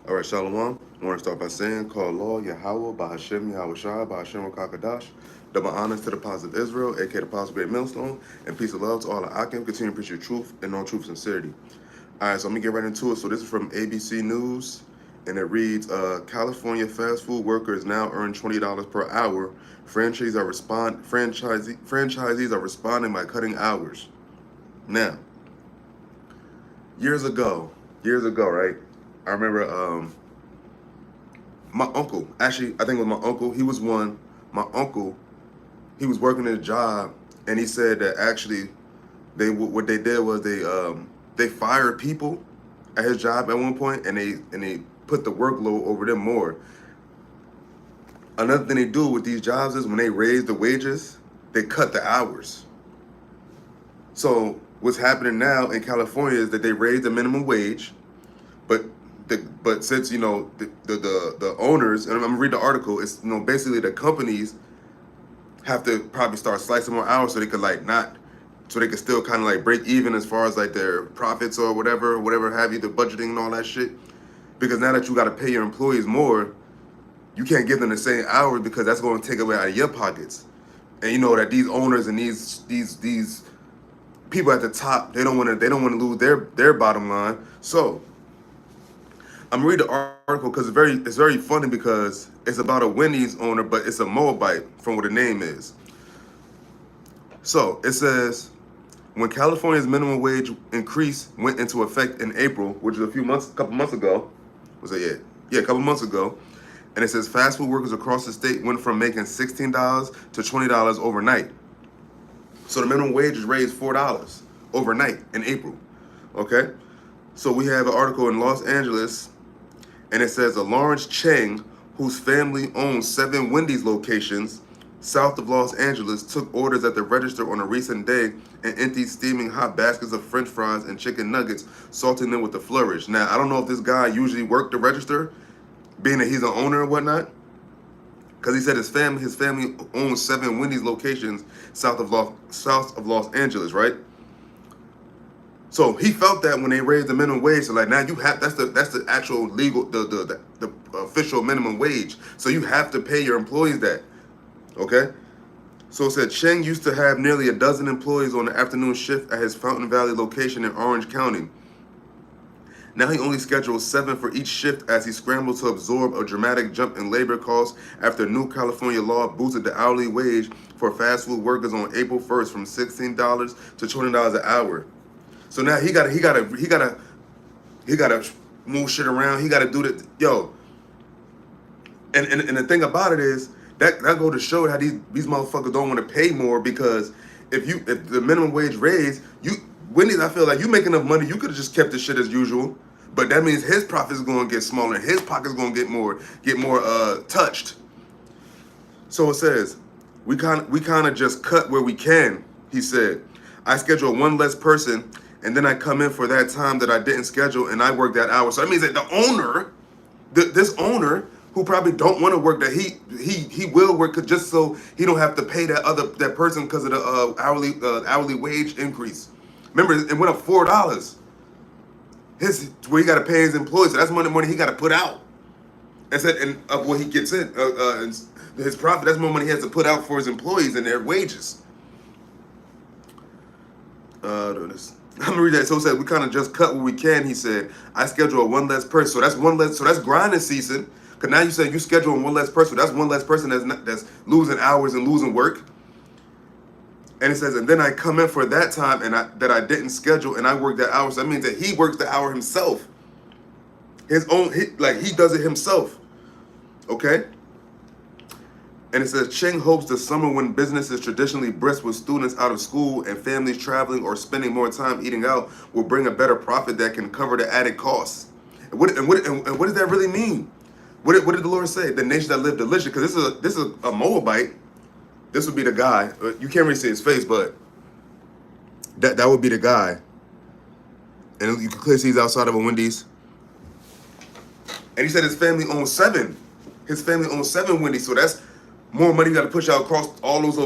All right, Shalom. I want to start by saying, call law, Yahawah, BAHASHAM, YAHAWASHI, BAHASHAM, Kakadash. Double honors to the positive Israel, aka the positive great millstone, and peace and love to all the Akim. Continue to preach your truth and no truth sincerity. All right, so I'm going to get right into it. So this is from ABC News, and it reads, California fast food workers now earn $20 per hour. Franchisees are responding by cutting hours. Now, years ago, right? I remember my uncle, actually, I think it was my uncle. My uncle, he was working at a job, and he said that actually what they did was they fired people at his job at one point, and they put the workload over them more. Another thing they do with these jobs is when they raise the wages, they cut the hours. So what's happening now in California is that they raised the minimum wage, but since the owners, and I'm gonna read the article, it's basically the companies have to probably start slicing more hours so they could so they could still kind of like break even as far as like their profits or whatever have you, the budgeting and all that shit. Because now that you got to pay your employees more, you can't give them the same hours because that's going to take away out of your pockets. And you know that these owners and these people at the top, they don't want to lose their bottom line. So I'm gonna read the article because it's very funny because it's about a Wendy's owner, but it's a Moabite from what the name is. So it says, when California's minimum wage increase went into effect in April, which is a couple months ago, was it yet? Yeah, a couple months ago. And it says fast food workers across the state went from making $16 to $20 overnight. So the minimum wage is raised $4 overnight in April. Okay? So we have an article in Los Angeles, and it says Lawrence Cheng, whose family owns 7 Wendy's locations south of Los Angeles, took orders at the register on a recent day and emptied steaming hot baskets of French fries and chicken nuggets, salting them with a flourish. Now, I don't know if this guy usually worked the register, being that he's an owner or whatnot, because he said his family owns 7 Wendy's locations south of Los Angeles, right? So he felt that when they raised the minimum wage, so like now you have that's the actual legal the official minimum wage. So you have to pay your employees that. Okay? So it said Cheng used to have nearly a dozen employees on the afternoon shift at his Fountain Valley location in Orange County. Now he only schedules 7 for each shift as he scrambles to absorb a dramatic jump in labor costs after new California law boosted the hourly wage for fast food workers on April 1st from $16 to $20 an hour. So now he gotta move shit around. He gotta do that, yo. And the thing about it is that go to show how these motherfuckers don't want to pay more, because if the minimum wage raised, Wendy's, I feel like you make enough money, you could have just kept the shit as usual. But that means his profits going to get smaller, and his pocket's going to get more touched. So it says, we kind of just cut where we can, he said. I schedule one less person, and then I come in for that time that I didn't schedule, and I work that hour. So that means that the owner, this owner, who probably don't want to work, that he will work just so he don't have to pay that person because of the hourly wage increase. Remember, it went up $4. Where he got to pay his employees. So that's money he got to put out. And of what he gets in, his profit. That's more money he has to put out for his employees and their wages. I'm gonna read that. So it said we kind of just cut what we can. He said, I schedule one less person. So that's one less. So that's grinding season. Because now you said you scheduling one less person. That's one less person that's losing hours and losing work. And it says, and then I come in for that time that I didn't schedule, and I work that hour. So that means that he works the hour himself. He does it himself. Okay? And it says, Cheng hopes the summer, when business is traditionally brisk with students out of school and families traveling or spending more time eating out, will bring a better profit that can cover the added costs. And what does that really mean? What did the Lord say? The nation that lived delicious. Because this is a Moabite. This would be the guy. You can't really see his face, but that would be the guy. And you can clearly see he's outside of a Wendy's. And he said his family owns 7. His family owns 7 Wendy's, so that's more money you got to push out across all those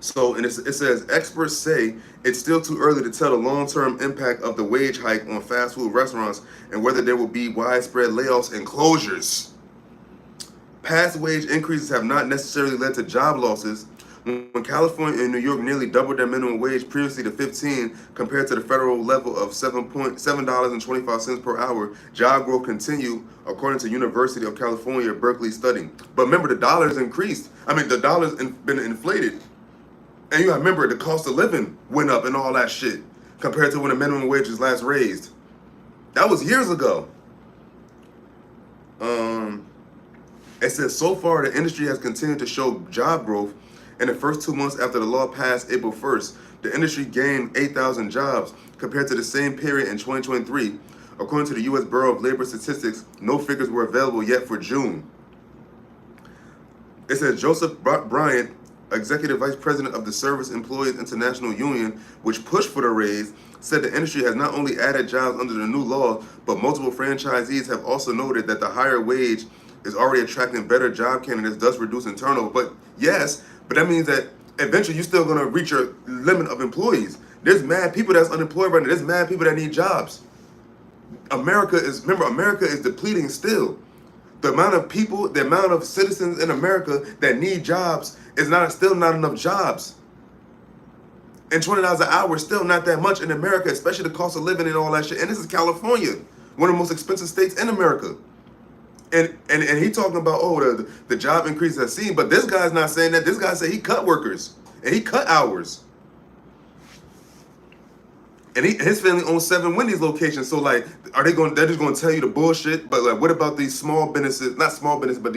So So, and it says experts say it's still too early to tell the long-term impact of the wage hike on fast food restaurants and whether there will be widespread layoffs and closures. Past wage increases have not necessarily led to job losses. When California and New York nearly doubled their minimum wage previously to 15 compared to the federal level of $7.25 per hour, job growth continued according to University of California, Berkeley study. But remember, the dollar's increased. I mean, the dollar's been inflated. And you gotta remember, the cost of living went up and all that shit compared to when the minimum wage was last raised. That was years ago. It says, so far, the industry has continued to show job growth. In the first 2 months after the law passed April 1st, the industry gained 8,000 jobs compared to the same period in 2023. According to the U.S. Bureau of Labor Statistics, no figures were available yet for June. It says Joseph Bryant, Executive Vice President of the Service Employees International Union, which pushed for the raise, said the industry has not only added jobs under the new law, but multiple franchisees have also noted that the higher wage is already attracting better job candidates, thus reducing turnover. But yes, but that means that eventually you're still gonna reach your limit of employees. There's mad people that's unemployed right now. There's mad people that need jobs. America is depleting still. The amount of people, the amount of citizens in America that need jobs is still not enough jobs. And $20 an hour is still not that much in America, especially the cost of living and all that shit. And this is California, one of the most expensive states in America. And he talking about, the job increase has seen, but this guy's not saying that. This guy said he cut workers and he cut hours. And his family owns 7 Wendy's locations. So like, they're just gonna tell you the bullshit? But like, what about these small businesses, not small businesses, but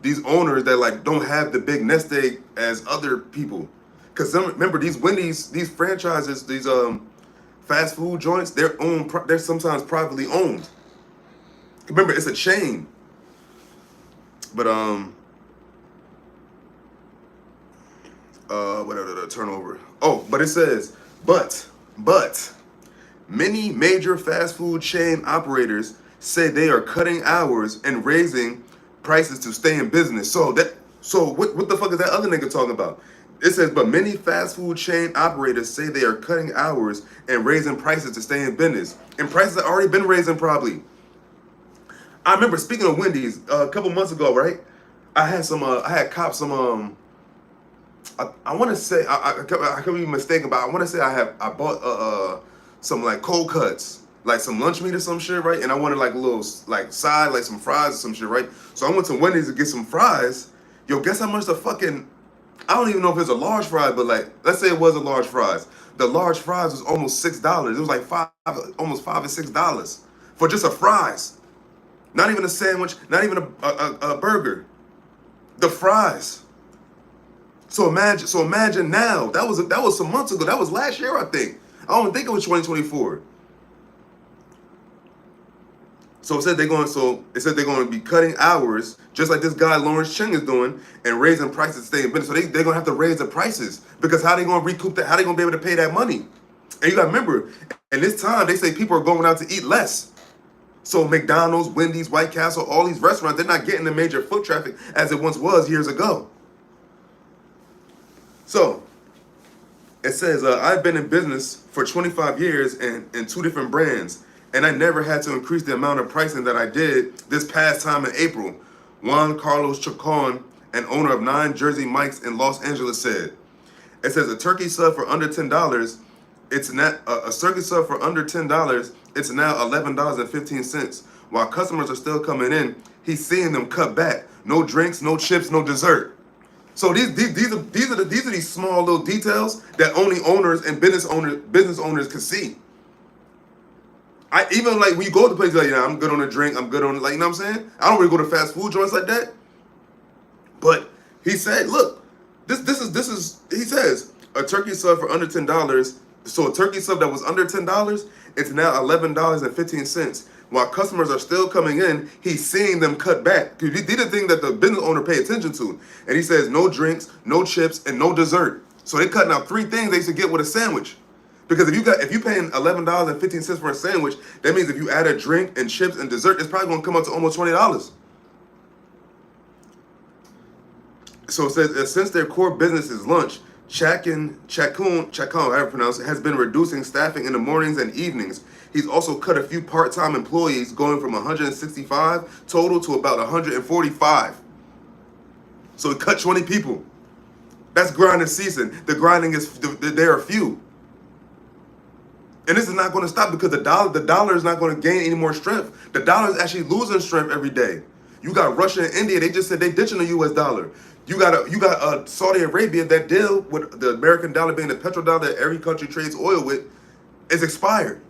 these owners that like don't have the big nest egg as other people? Because remember, these Wendy's, these franchises, these fast food joints, they're sometimes privately owned. Remember, it's a chain. But whatever the turnover. Oh, but it says, but many major fast food chain operators say they are cutting hours and raising prices to stay in business. So what the fuck is that other nigga talking about? It says, but many fast food chain operators say they are cutting hours and raising prices to stay in business. And prices have already been raising probably. I remember, speaking of Wendy's, a couple months ago, right? I had copped some, I want to say, I could be mistaken, but I want to say I bought some like cold cuts, like some lunch meat or some shit, right? And I wanted like a little like side, like some fries or some shit, right? So I went to Wendy's to get some fries. Yo, guess how much the fucking, I don't even know if it's a large fry, but like, let's say it was a large fries. The large fries was almost $6. It was like almost $5 or $6 for just a fries. Not even a sandwich, not even a burger. The fries. So imagine now. That was some months ago. That was last year, I think. I don't think it was 2024. So it said they're going to be cutting hours, just like this guy Lawrence Cheng is doing, and raising prices to stay in business. So they're gonna have to raise the prices, because how they gonna recoup that? How they gonna be able to pay that money? And you gotta remember, in this time they say people are going out to eat less. So McDonald's, Wendy's, White Castle, all these restaurants, they're not getting the major foot traffic as it once was years ago. So it says, I've been in business for 25 years and in 2 different brands, and I never had to increase the amount of pricing that I did this past time in April. Juan Carlos Chacon, an owner of 9 Jersey Mike's in Los Angeles, said. It says a turkey sub for under $10. It's not a turkey sub for under $10. It's now $11.15. While customers are still coming in, he's seeing them cut back. No drinks, no chips, no dessert. So these are these small little details that only owners and business owners can see. I even like when you go to the place, like, I'm good on a drink, I'm good on, like, you know what I'm saying? I don't really go to fast food joints like that. But he said, look, this is he says a turkey sub for under $10. So a turkey sub that was under $10, it's now $11.15. While customers are still coming in, he's seeing them cut back. These are the things that the business owner pay attention to. And he says no drinks, no chips, and no dessert. So they're cutting out 3 things they should get with a sandwich. Because if you're paying $11.15 for a sandwich, that means if you add a drink and chips and dessert, it's probably going to come up to almost $20. So it says, since their core business is lunch, Chacon, however you pronounce it, has been reducing staffing in the mornings and evenings. He's also cut a few part-time employees, going from 165 total to about 145. So he cut 20 people. That's grinding season. The grinding is, there are few. And this is not going to stop because the dollar is not going to gain any more strength. The dollar is actually losing strength every day. You got Russia and India. They just said they ditching the U.S. dollar. You got Saudi Arabia. That deal with the American dollar being the petrodollar that every country trades oil with is expired.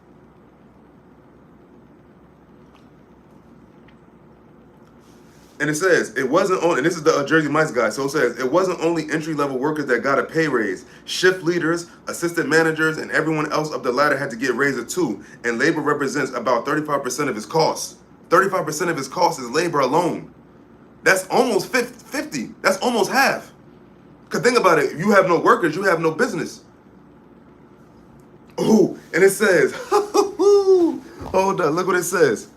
And it says, it wasn't only, and this is the Jersey Mike's guy, so it says, it wasn't only entry-level workers that got a pay raise. Shift leaders, assistant managers, and everyone else up the ladder had to get raises too, and labor represents about 35% of his costs. 35% of his costs is labor alone. That's almost 50. That's almost half. Because think about it, if you have no workers, you have no business. Ooh, and it says, hold on, look what it says.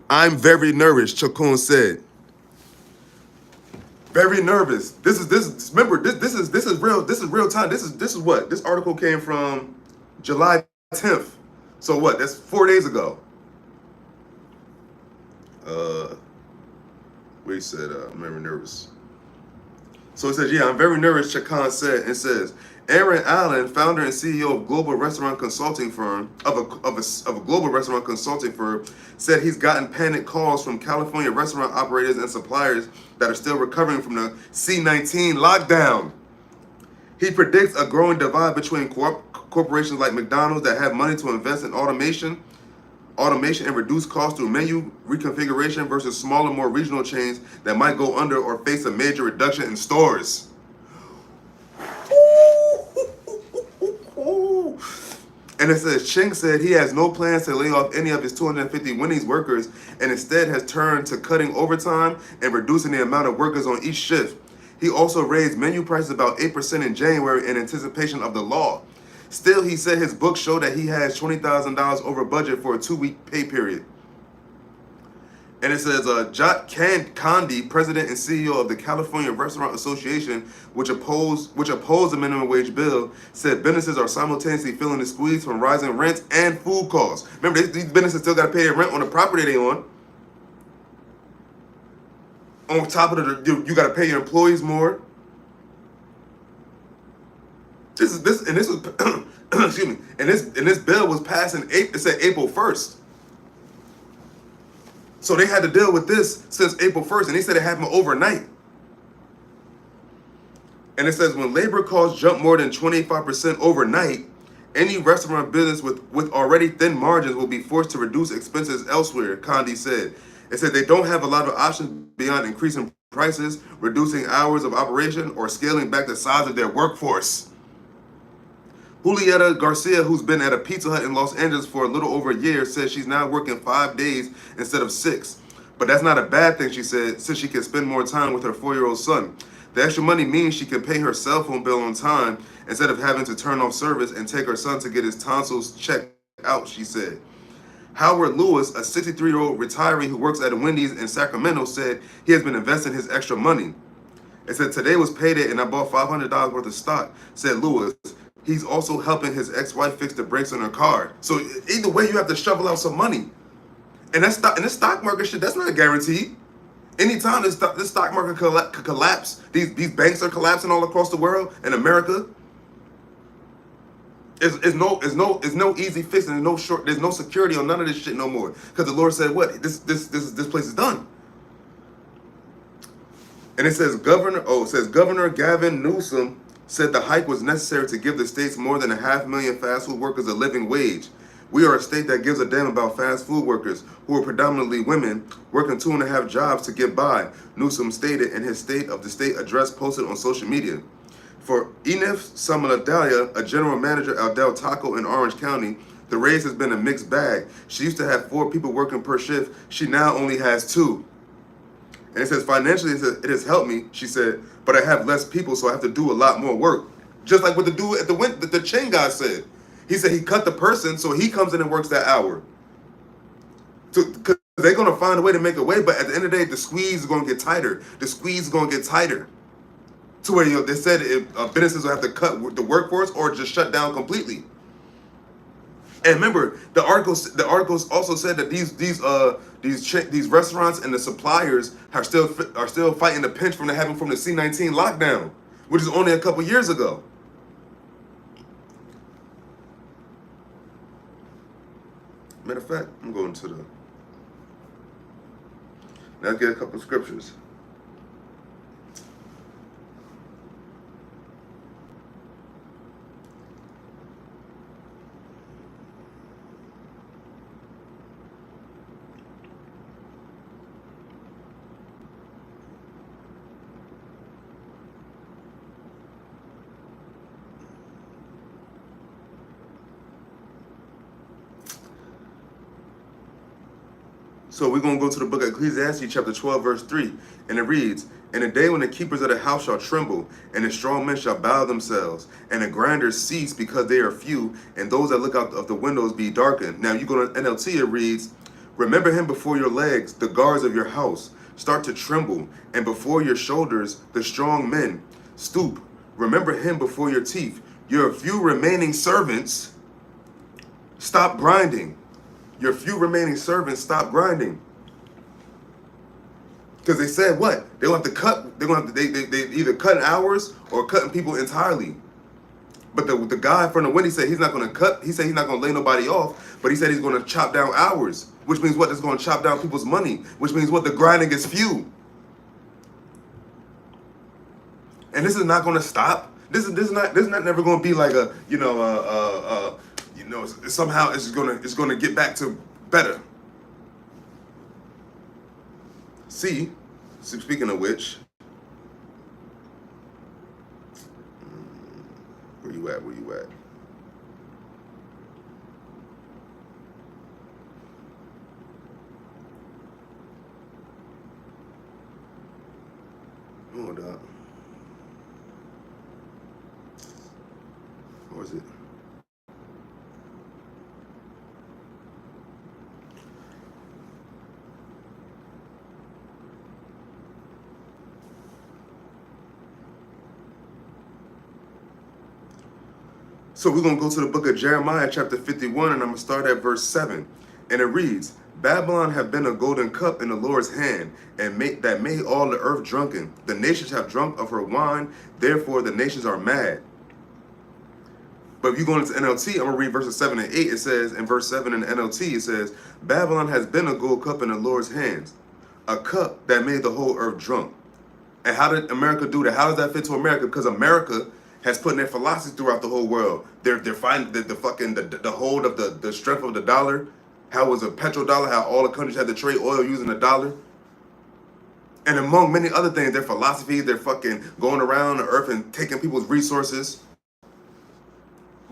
I'm very nervous, Chacon said. Very nervous. Remember, this is real time. This is what? This article came from July 10th. So what? That's 4 days ago. Where he said, I'm very nervous. So it says, yeah, I'm very nervous, Chacon said. It says, Aaron Allen, founder and CEO of global restaurant consulting firm of a global restaurant consulting firm, said he's gotten panic calls from California restaurant operators and suppliers that are still recovering from the C-19 lockdown. He predicts a growing divide between corporations like McDonald's that have money to invest in automation and reduce costs through menu reconfiguration versus smaller, more regional chains that might go under or face a major reduction in stores. And it says, Ching said he has no plans to lay off any of his 250 Wendy's workers and instead has turned to cutting overtime and reducing the amount of workers on each shift. He also raised menu prices about 8% in January in anticipation of the law. Still, he said his books show that he has $20,000 over budget for a 2-week pay period. And it says, Jat Kandi, president and CEO of the California Restaurant Association, which opposed the minimum wage bill, said businesses are simultaneously feeling the squeeze from rising rent and food costs. Remember, these businesses still got to pay their rent on the property they on. On top of you got to pay your employees more. This was excuse me. And this bill was passed in April. It said April 1st. So they had to deal with this since April 1st, and they said it happened overnight. And it says when labor costs jump more than 25% overnight, any restaurant business with already thin margins will be forced to reduce expenses elsewhere, Kandi said. It said they don't have a lot of options beyond increasing prices, reducing hours of operation, or scaling back the size of their workforce. Julieta Garcia, who's been at a Pizza Hut in Los Angeles for a little over a year, says she's now working 5 days instead of 6. But that's not a bad thing, she said, since she can spend more time with her 4-year-old son. The extra money means she can pay her cell phone bill on time instead of having to turn off service and take her son to get his tonsils checked out, she said. Howard Lewis, a 63-year-old retiree who works at Wendy's in Sacramento, said he has been investing his extra money. It said, today was payday and I bought $500 worth of stock, said Lewis. He's also helping his ex-wife fix the brakes on her car. So either way, you have to shovel out some money. And this stock market shit, that's not a guarantee. Anytime this stock market could collapse, these banks are collapsing all across the world and America. It's no easy fix, and there's no security on none of this shit no more. Because the Lord said, what? This place is done. And it says Governor Gavin Newsom said the hike was necessary to give the states more than 500,000 fast food workers a living wage. We are a state that gives a damn about fast food workers, who are predominantly women, working 2.5 jobs to get by, Newsom stated in his State of the State address posted on social media. For Enif Samaladalia, a general manager at Del Taco in Orange County, the raise has been a mixed bag. She used to have 4 people working per shift. She now only has 2. And it says, financially, it has helped me, she said, but I have less people, so I have to do a lot more work. Just like what the dude at the chain guy said. He said he cut the person, so he comes in and works that hour. Because they're going to find a way to make a way, but at the end of the day, the squeeze is going to get tighter. The squeeze is going to get tighter. to where they said businesses will have to cut the workforce or just shut down completely. And remember, the articles also said that these restaurants and the suppliers are still fighting the pinch from the C-19 lockdown, which is only a couple years ago. Matter of fact, I'm going to now get a couple of scriptures. So we're going to go to the book of Ecclesiastes chapter 12, verse 3. And it reads, "In a day when the keepers of the house shall tremble, and the strong men shall bow themselves, and the grinders cease because they are few, and those that look out of the windows be darkened." Now you go to NLT, it reads, "Remember him before your legs, the guards of your house start to tremble, and before your shoulders the strong men stoop. Remember him before your teeth. Your few remaining servants stop grinding." Your few remaining servants stop grinding. Because they said what? They want to cut. They either cutting hours or cutting people entirely. But the guy from the wind, he said he's not going to cut. He said he's not going to lay nobody off. But he said he's going to chop down hours, which means what? It's going to chop down people's money, which means what? The grinding is few. And this is not going to stop. This is not never going to be like a somehow it's gonna get back to better. See, speaking of which, where you at? Hold up. Or is it? So we're going to go to the book of Jeremiah chapter 51, and I'm going to start at verse 7. And it reads, "Babylon have been a golden cup in the Lord's hand, and that made all the earth drunken. The nations have drunk of her wine, therefore the nations are mad." But if you go into NLT, I'm going to read verses 7 and 8. It says, in verse 7 in the NLT, it says, "Babylon has been a gold cup in the Lord's hands, a cup that made the whole earth drunk." And how did America do that? How does that fit to America? Because America has put in their philosophy throughout the whole world. They're finding the hold of the strength of the dollar. How it was a petrodollar, how all the countries had to trade oil using the dollar. And among many other things, their philosophy, they're fucking going around the earth and taking people's resources.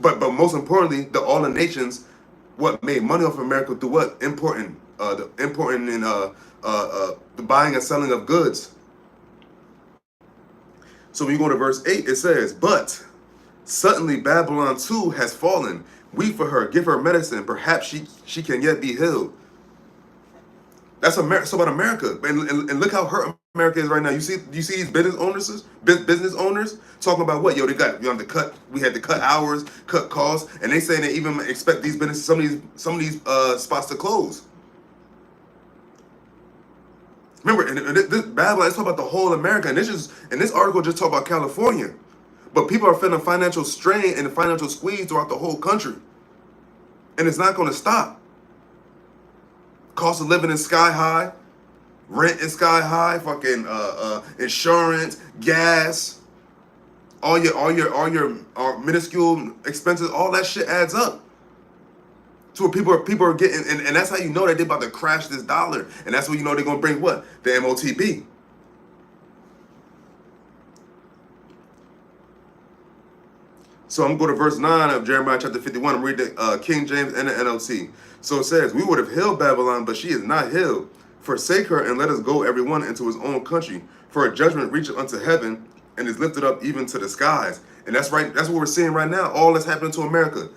But most importantly, all the nations, what made money off America through what? Importing the buying and selling of goods. So when you go to verse 8, it says, "But suddenly Babylon too has fallen. Weep for her, give her medicine. Perhaps she can yet be healed." That's America. So about America, and look how hurt America is right now. You see these business owners talking about what? Yo, we had to cut hours, cut costs, and they saying they even expect these businesses, some of these spots to close. Remember, and this Babylon, it's talking about the whole America, and this article just talk about California, but people are feeling financial strain and financial squeeze throughout the whole country, and it's not going to stop. Cost of living is sky high, rent is sky high, fucking insurance, gas, all your minuscule expenses, all that shit adds up. So people are getting, and that's how you know that they're about to crash this dollar. And that's when you know they're going to bring what? The MOTB. So I'm going to go to verse 9 of Jeremiah chapter 51. I'm reading King James and the NLT. So it says, "We would have healed Babylon, but she is not healed. Forsake her and let us go every one into his own country. For a judgment reacheth unto heaven and is lifted up even to the skies." And that's right. That's what we're seeing right now. All that's happening to America.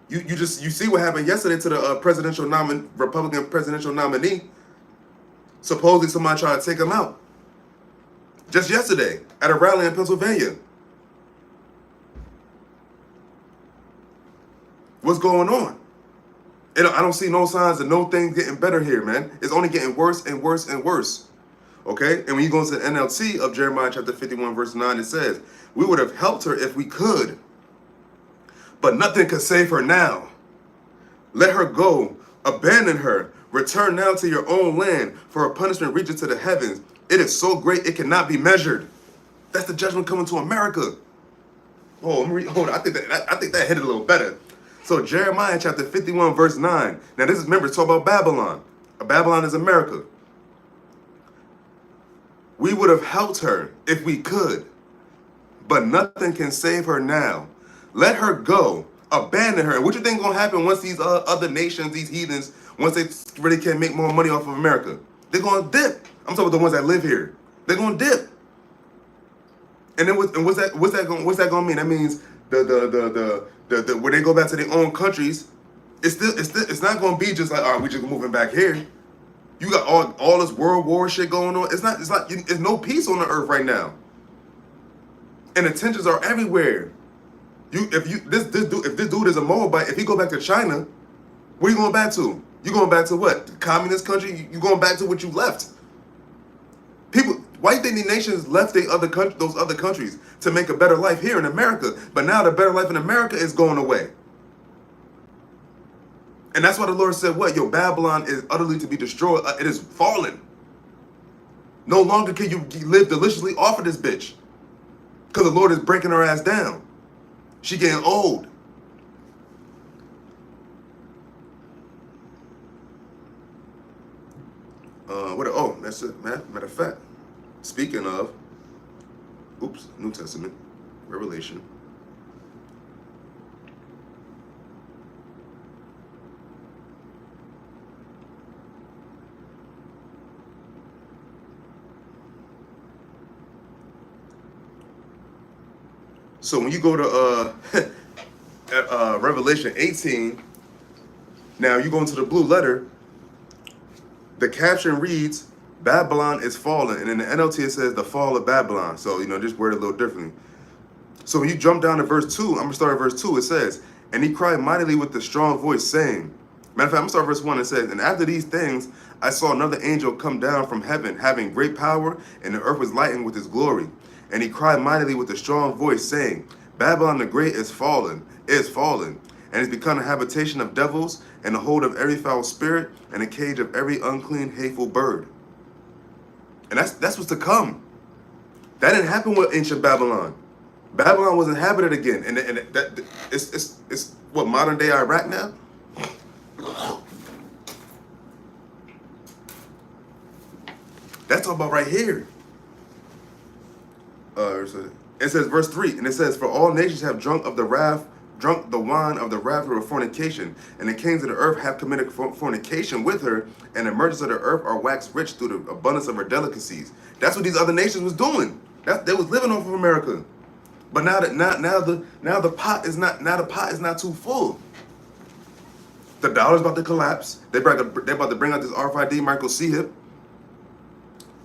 You see what happened yesterday to the Republican presidential nominee. Supposedly somebody tried to take him out. Just yesterday at a rally in Pennsylvania. What's going on? I don't see no signs of no things getting better here, man. It's only getting worse and worse and worse. Okay? And when you go into the NLT of Jeremiah chapter 51, verse 9, it says, we would have helped her if we could, but nothing could save her now. Let her go. Abandon her. Return now to your own land, for her punishment reaches to the heavens. It is so great it cannot be measured. That's the judgment coming to America. Oh, hold on. I think that hit it a little better. So Jeremiah chapter 51, verse 9. Now this is, remember, it's talking about Babylon. Babylon is America. We would have helped her if we could, but nothing can save her now. Let her go. Abandon her. What you think gonna happen once these other nations, these heathens, once they really can make more money off of America? They're gonna dip. I'm talking about the ones that live here. They're gonna dip. And then what's that gonna mean? That means when they go back to their own countries, it's not gonna be just like, all right, we just moving back here. You got all this world war shit going on. It's no peace on the earth right now. And the tensions are everywhere. If this dude is a Moabite, if he go back to China, where you going back to? You going back to what? The communist country? You going back to what you left? People, why do you think the nations left those other countries to make a better life here in America? But now the better life in America is going away. And that's why the Lord said, what? Yo, Babylon is utterly to be destroyed. It is fallen. No longer can you live deliciously off of this bitch. Because the Lord is breaking her ass down. She getting old. That's it, man. Matter of fact, speaking of, New Testament, Revelation. So when you go to Revelation 18, now you go into the blue letter, the caption reads, Babylon is fallen. And in the NLT it says the fall of Babylon. So, just word it a little differently. So when you jump down to verse 2, I'm going to start at verse 2. It says, and he cried mightily with a strong voice, saying, matter of fact, I'm going to start at verse 1. It says, and after these things, I saw another angel come down from heaven, having great power, and the earth was lightened with his glory. And he cried mightily with a strong voice, saying, Babylon the great is fallen, and is become a habitation of devils, and the hold of every foul spirit, and a cage of every unclean, hateful bird. And that's what's to come. That didn't happen with ancient Babylon. Babylon was inhabited again, and it's what, modern day Iraq now. That's all about right here. It says verse 3, and it says, for all nations have drunk the wine of the wrath of her fornication, and the kings of the earth have committed fornication with her, and the merchants of the earth are waxed rich through the abundance of her delicacies. That's what these other nations was doing. They was living off of America. But now the pot is not too full. The dollar's about to collapse. They're about to bring out this RFID Michael C hip.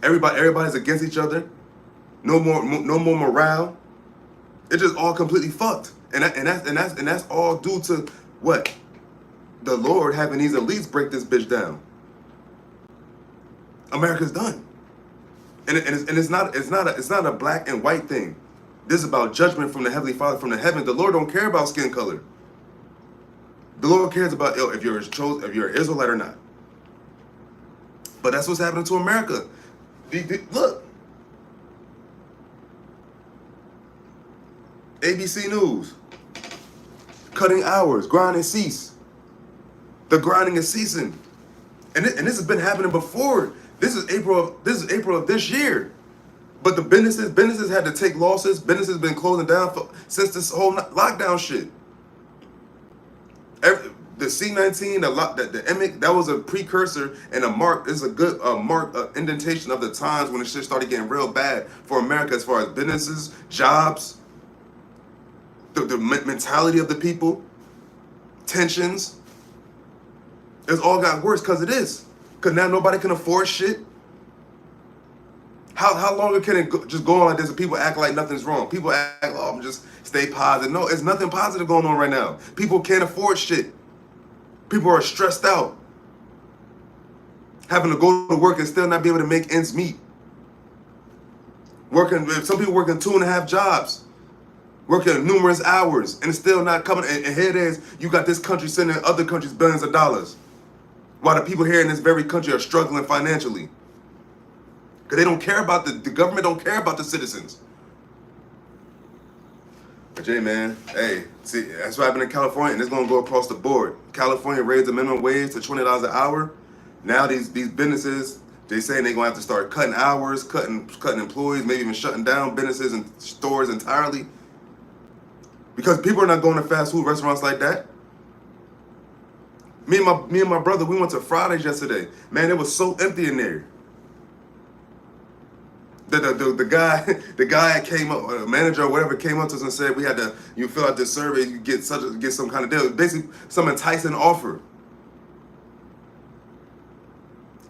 Everybody's against each other. No more morale. It's just all completely fucked. And that's all due to what? The Lord having these elites break this bitch down. America's done. And it's not a black and white thing. This is about judgment from the Heavenly Father from the heavens. The Lord don't care about skin color. The Lord cares about if you're an Israelite or not. But that's what's happening to America. Look. ABC News. Cutting hours, grinding cease. The grinding is ceasing. And this has been happening before. This is April of this year. But the businesses had to take losses. Businesses have been closing down since this whole lockdown shit. The C-19, the EMIC, that was a precursor and a mark. This is a good indentation of the times when the shit started getting real bad for America as far as businesses, jobs, the mentality of the people, tensions. It's all got worse because of this. Because now nobody can afford shit. How longer can it just go on like this and people act like nothing's wrong? People act, oh, I'm just stay positive. No, it's nothing positive going on right now. People can't afford shit. People are stressed out. Having to go to work and still not be able to make ends meet. Some people working 2.5 jobs. Working numerous hours and it's still not coming. And here it is, you got this country sending other countries billions of dollars. While the people here in this very country are struggling financially. Because they don't care about the government don't care about the citizens. But Jay, man, hey, see, that's what happened in California, and it's gonna go across the board. California raised the minimum wage to $20 an hour. Now these businesses, they saying they're gonna have to start cutting hours, cutting employees, maybe even shutting down businesses and stores entirely. Because people are not going to fast food restaurants like that. Me and my brother, we went to Fridays yesterday. Man, it was so empty in there. The guy came up, manager or whatever, came up to us and said we had to, you fill out this survey, you get some kind of deal, basically some enticing offer.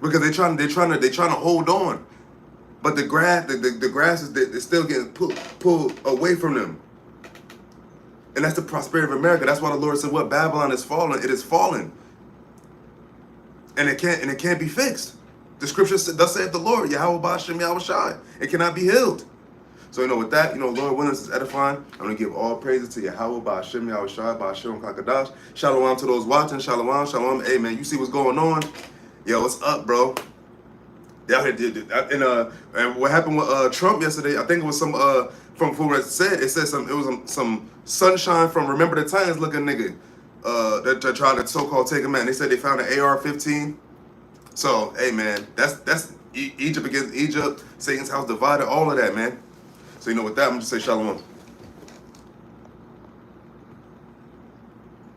Because they're trying to hold on, but the grass is still getting pulled away from them. And that's the prosperity of America. That's why the Lord said, "What Babylon is fallen, it is fallen, and it can't be fixed." The scripture said, "Thus saith the Lord, Yahawah, BAHASHAM, YAHAWASHI." It cannot be healed. So with that, Lord willing, this is edifying. I'm gonna give all praises to Yahawah, BAHASHAM, YAHAWASHI, BAHASHAM, Kakadash. Shalom to those watching. Shalom, shalom. Hey man, you see what's going on? Yo, what's up, bro? And what happened with Trump yesterday? I think it was some from what it said. It said some sunshine from Remember the Titans looking nigga that tried to so-called take a man. They said they found an AR-15. So hey man, that's Egypt against Egypt, Satan's house divided, all of that, man. So with that, I'm just say shalom.